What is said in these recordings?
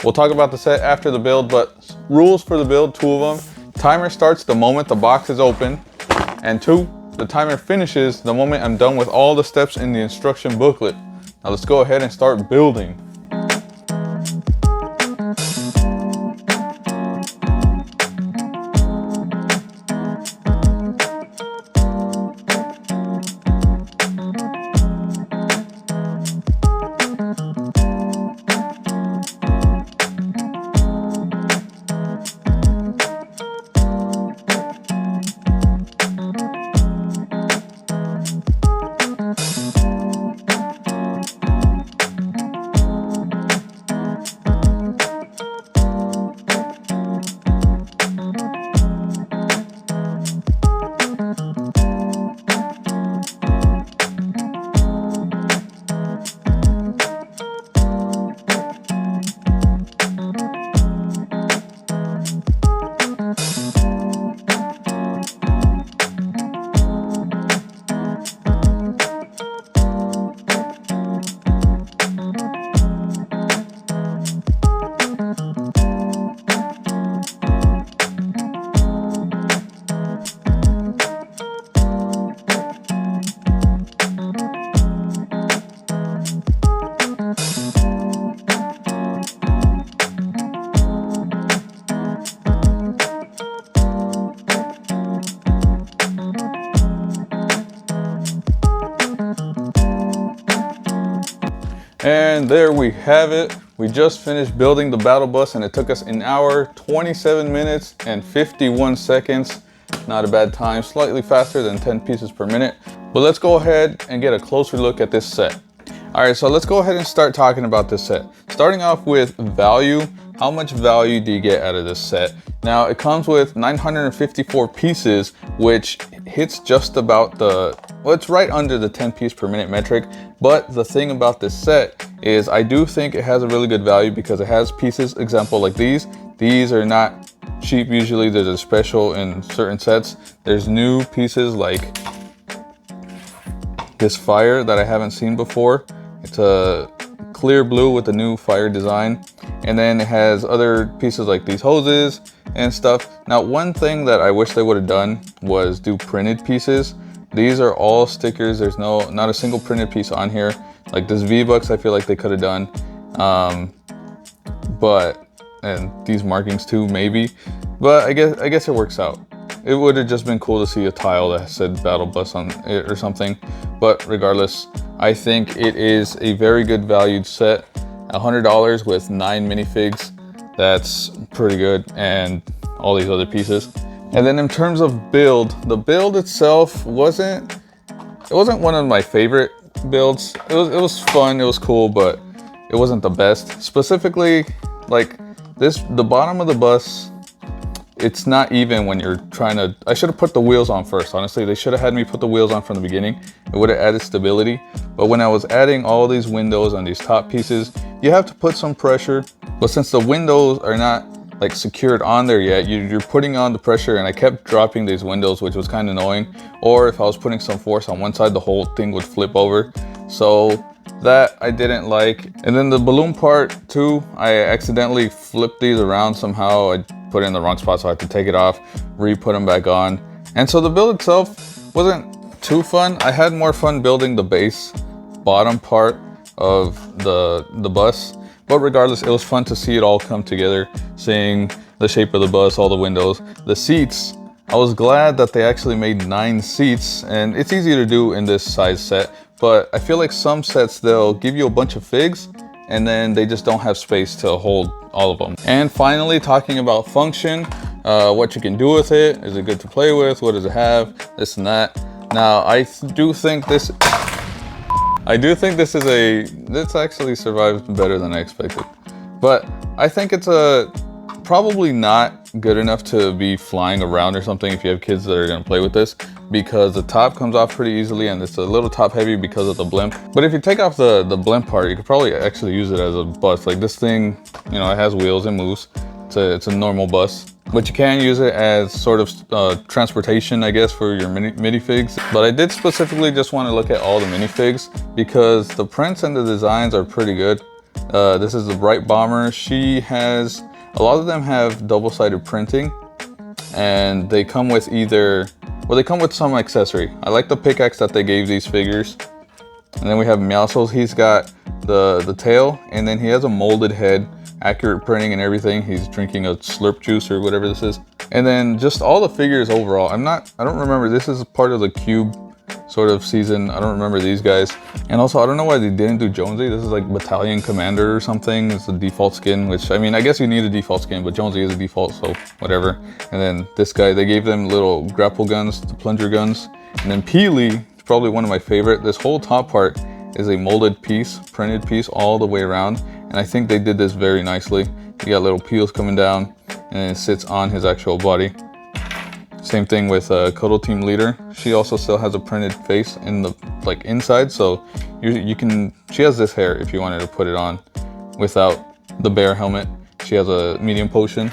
We'll talk about the set after the build, but rules for the build, 2 of them. Timer starts the moment the box is open, and 2, the timer finishes the moment I'm done with all the steps in the instruction booklet. Now let's go ahead and start building. And there we have it. We just finished building the battle bus and it took us 1 hour, 27 minutes and 51 seconds. Not a bad time, slightly faster than 10 pieces per minute. But let's go ahead and get a closer look at this set. All right, so let's go ahead and start talking about this set. Starting off with value, how much value do you get out of this set? Now it comes with 954 pieces, which hits just about well, it's right under the 10 piece per minute metric. But the thing about this set is I do think it has a really good value because it has pieces, example like these. These are not cheap usually, there's a special in certain sets. There's new pieces like this fire that I haven't seen before. It's a clear blue with the new fire design. And then it has other pieces like these hoses and stuff. Now, one thing that I wish they would have done was do printed pieces. These are all stickers. There's not a single printed piece on here. Like this V-Bucks, I feel like they could have done. And these markings too, maybe. But I guess it works out. It would have just been cool to see a tile that said Battle Bus on it or something. But regardless, I think it is a very good valued set. $100 with 9 minifigs. That's pretty good. And all these other pieces. And then in terms of build, the build itself wasn't one of my favorite builds. It was fun, it was cool, but it wasn't the best. Specifically, like the bottom of the bus, it's not even when you're trying to, I should have put the wheels on first, honestly. They should have had me put the wheels on from the beginning. It would have added stability. But when I was adding all these windows on these top pieces, you have to put some pressure. But since the windows are not like secured on there yet, you're putting on the pressure, and I kept dropping these windows, which was kind of annoying. Or if I was putting some force on one side, the whole thing would flip over. So that I didn't like. And then the balloon part too, I accidentally flipped these around somehow. I put it in the wrong spot, so I had to take it off, re-put them back on. And so the build itself wasn't too fun. I had more fun building the base bottom part of the bus. But regardless, it was fun to see it all come together, seeing the shape of the bus, all the windows, the seats. I was glad that they actually made 9 seats, and it's easy to do in this size set, but I feel like some sets, they'll give you a bunch of figs and then they just don't have space to hold all of them. And finally, talking about function, what you can do with it. Is it good to play with? What does it have? This and that. Now, I do think this this actually survived better than I expected. But I think it's probably not good enough to be flying around or something if you have kids that are gonna play with this, because the top comes off pretty easily and it's a little top heavy because of the blimp. But if you take off the blimp part, you could probably actually use it as a bus. Like this thing, you know, it has wheels and moves. It's a normal bus. But you can use it as sort of transportation, I guess, for your minifigs. But I did specifically just want to look at all the minifigs because the prints and the designs are pretty good. This is the Bright Bomber. She has, a lot of them have double-sided printing, and they come with either, well, they come with some accessory. I like the pickaxe that they gave these figures. And then we have Meowscles. He's got the tail, and then he has a molded head, accurate printing and everything. He's drinking a slurp juice or whatever this is. And then just all the figures overall. I don't remember, this is part of the cube sort of season. I don't remember these guys. And also, I don't know why they didn't do Jonesy. This is like Battalion Commander or something. It's the default skin, which, I mean, I guess you need a default skin, but Jonesy is a default, so whatever. And then this guy, they gave them little grapple guns, the plunger guns. And then Peely, probably one of my favorite. This whole top part is a molded piece, printed piece all the way around. And I think they did this very nicely. You got little peels coming down, and it sits on his actual body. Same thing with Cuddle Team Leader. She also still has a printed face in the inside, so you can. She has this hair if you wanted to put it on without the bear helmet. She has a medium potion.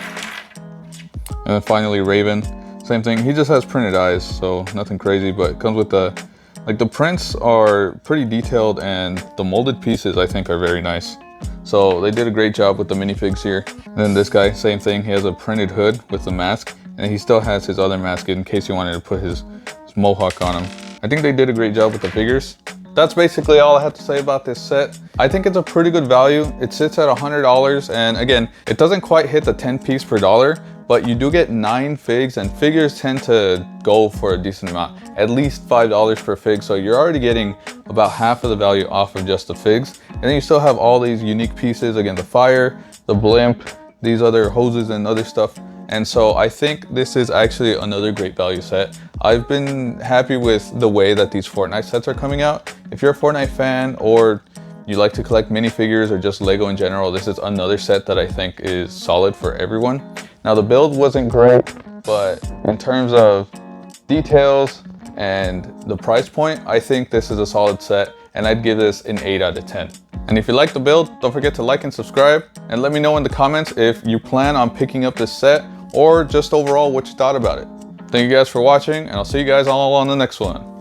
And then finally Raven, same thing. He just has printed eyes, so nothing crazy, but it comes with the prints are pretty detailed, and the molded pieces I think are very nice. So they did a great job with the minifigs here. And then this guy, same thing. He has a printed hood with the mask, and he still has his other mask in case you wanted to put his mohawk on him. I think they did a great job with the figures. That's basically all I have to say about this set. I think it's a pretty good value. It sits at $100, and again, it doesn't quite hit the 10 piece per dollar, but you do get 9 figs, and figures tend to go for a decent amount, at least $5 per fig. So you're already getting about half of the value off of just the figs. And then you still have all these unique pieces, again, the fire, the blimp, these other hoses and other stuff. And so I think this is actually another great value set. I've been happy with the way that these Fortnite sets are coming out. If you're a Fortnite fan, or you like to collect minifigures, or just Lego in general, this is another set that I think is solid for everyone. Now the build wasn't great, but in terms of details and the price point, I think this is a solid set, and I'd give this an 8 out of 10. And if you like the build, don't forget to like and subscribe, and let me know in the comments if you plan on picking up this set, or just overall what you thought about it. Thank you guys for watching, and I'll see you guys all on the next one.